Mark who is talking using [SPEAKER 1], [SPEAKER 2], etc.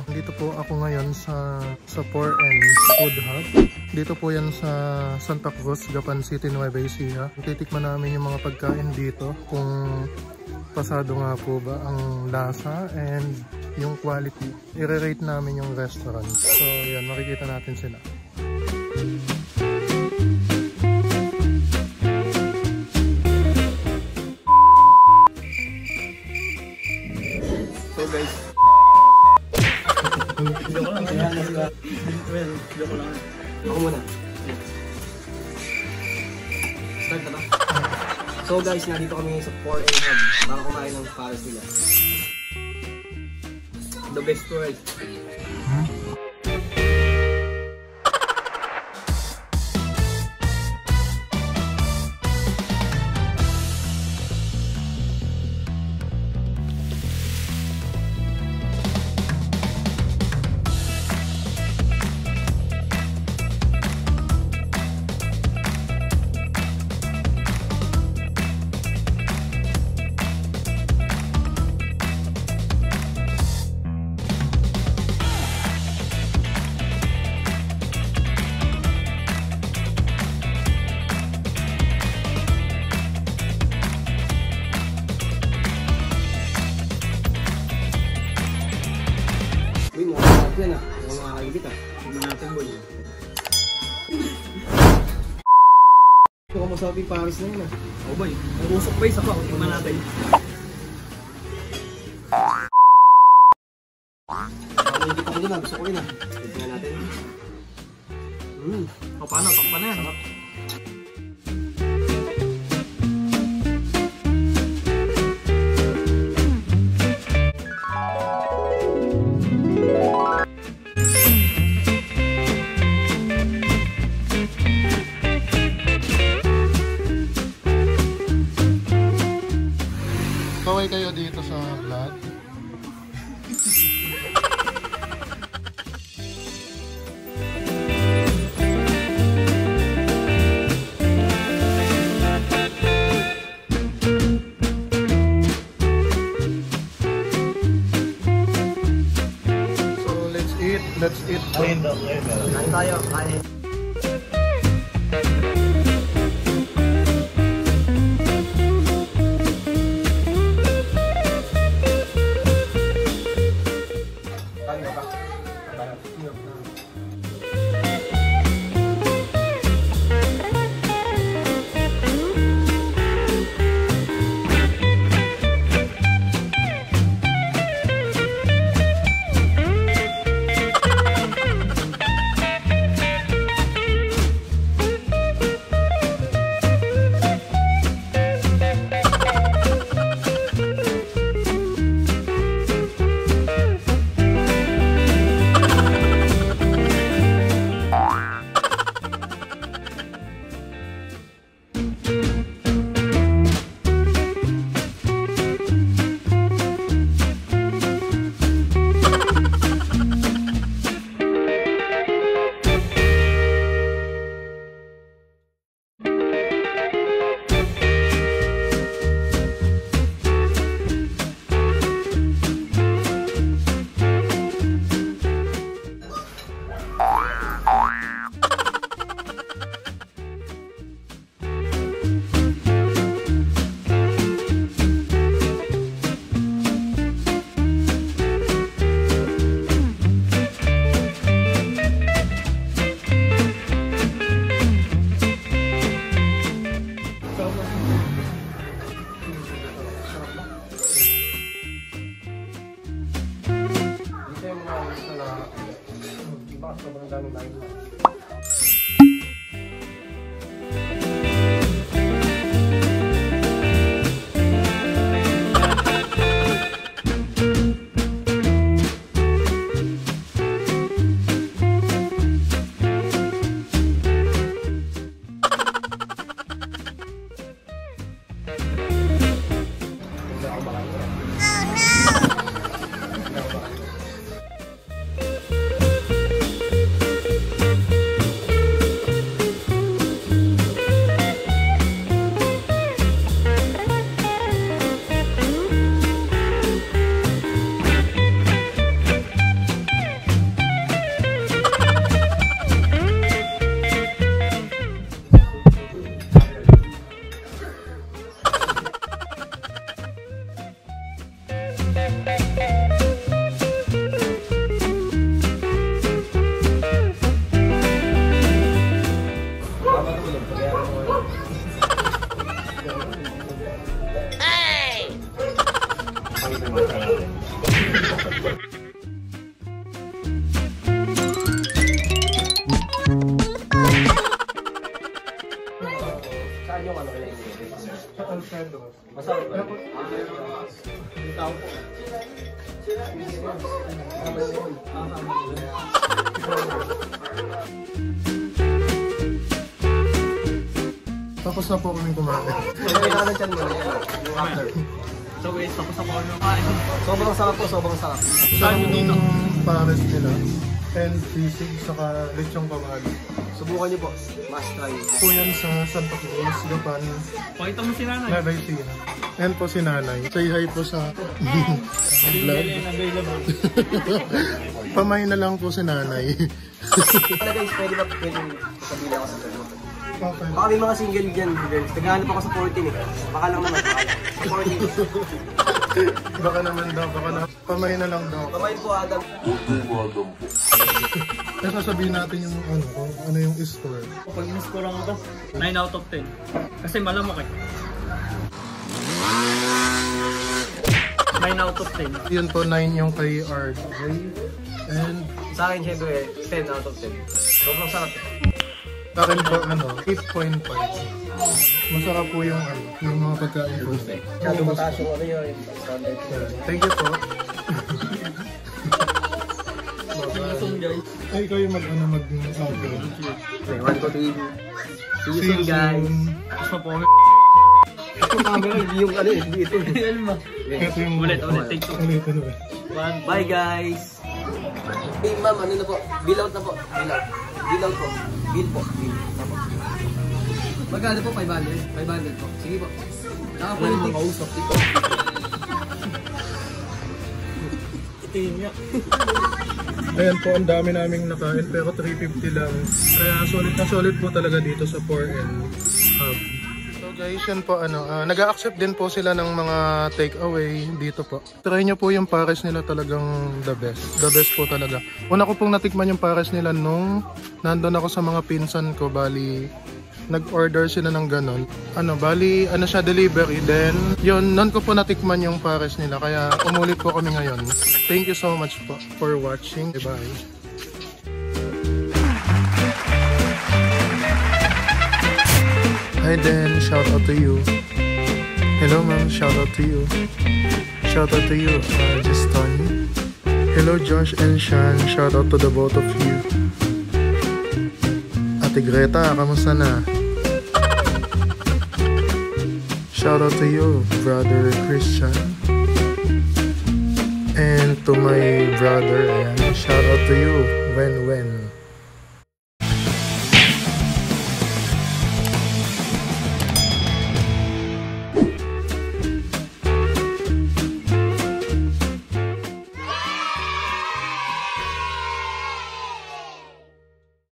[SPEAKER 1] Dito po ako ngayon sa FourN Food Hub. Dito po yan sa Santa Cruz, Gapan City, Nueva, Ecija. Titikman namin yung mga pagkain dito kung pasado nga po ba ang lasa and yung quality. I-rate namin yung restaurant. So yan, makikita natin sila.
[SPEAKER 2] So guys, joke lang. Joke lang. Ako muna. Start na ba? So guys, nandito kami sa FourN Hub para kumain ng pares nila. The best price. Yan ah, yung mga kaibit ah. Tignan natin boy. Ito ka masabing pares na yun ah. Oo boy, ang usok boy, saka tignan natin. Hindi pa ko dun ah, gusto ko yun ah. Tignan natin. O paano, takpan na yan.
[SPEAKER 1] Kaway kayo dito sa vlog. So let's eat. Kain tayo, kain.
[SPEAKER 2] Saan yung ano kayo?
[SPEAKER 1] Sa Alfredo.
[SPEAKER 2] Masarap ba? Yung tao po.
[SPEAKER 1] Tapos na po kaming kumain.
[SPEAKER 2] Kailangan dyan mo yung after.
[SPEAKER 3] So guys, tapos ako ng kain.
[SPEAKER 2] Sobrang sarap po, sobrang sarap.
[SPEAKER 1] Saan yung dito? Pares nila. And sisig, saka lechong kawali.
[SPEAKER 2] Subukan niyo po. Must try.
[SPEAKER 1] Po yan sa Santa Cruz, Gapan,
[SPEAKER 3] Pakita mo si nanay.
[SPEAKER 1] Nueva Ecija. And po si nanay. Say hi po sa
[SPEAKER 3] Single and available.
[SPEAKER 1] Pamay na lang po si nanay.
[SPEAKER 2] Wala guys, pwede ba sasabihin ako sa channel?
[SPEAKER 1] Okay.
[SPEAKER 2] Baka may mga single dyan, girls. Naghahanap ako sa 14 eh. Baka lang naman, baka lang. Sa 14.
[SPEAKER 1] Baka naman daw, baka na. Pamay na lang daw.
[SPEAKER 2] Kamay po, Adam.
[SPEAKER 1] Kaya sasabihin natin yung ano, kung ano yung score.
[SPEAKER 3] Pag in-score lang ito, 9 out of 10. Kasi malamok eh. 9 out of 10.
[SPEAKER 1] Yun po, 9 yung kay RJ. And
[SPEAKER 2] Sa akin, syempre, 10 out of 10. Sobrang sarap eh.
[SPEAKER 1] sa akin po, ano, 8.5. Masarap po yung, ano, yung mga pagkain po.
[SPEAKER 2] Masyado mataas yung ano yun, standard.
[SPEAKER 1] Thank you po.
[SPEAKER 3] Soon guys.
[SPEAKER 1] Ay, ikaw yung mag-outro.
[SPEAKER 2] Okay, 1, 2, 3. See you soon, guys.
[SPEAKER 3] Tapos na po.
[SPEAKER 2] Yung camera, hindi yung ano, hindi ito.
[SPEAKER 3] Ano ba?
[SPEAKER 1] Ito yung
[SPEAKER 3] Ulit, take 2.
[SPEAKER 1] Ulitin mo.
[SPEAKER 2] Bye, guys. Hey, ma'am, ano na po? Bill out na po. Bill out. Bill out po. Bill po. Bill. Tapo. Magkano po? 500? 500 po. Sige po. Naka po yung kausap. Ito.
[SPEAKER 3] Itiin niya.
[SPEAKER 1] Ayan po, ang dami naming nakain pero 350 lang. Kaya solid na solid po talaga dito sa FourN Hub. So guys, yan po ano, nag-a-accept din po sila ng mga takeaway dito po. Try nyo po yung pares nila, talagang the best. The best po talaga. Una ko pong natikman yung pares nila nung nandun ako sa mga pinsan ko, bali nag-order sila ng ganon. Bali, siya, delivery. Then, yun, nun ko po natikman yung pares nila. Kaya, umulit po kami ngayon. Thank you so much po for watching. Bye-bye. Hi Dan, shout out to you. Hello ma'am, shout out to you. Shout out to you, just Tony. Hello Josh and Sean, shout out to the both of you. Ate Greta, kamusta na? Shout out to you, brother Christian. And to my brother, ayan, shout out to you, when.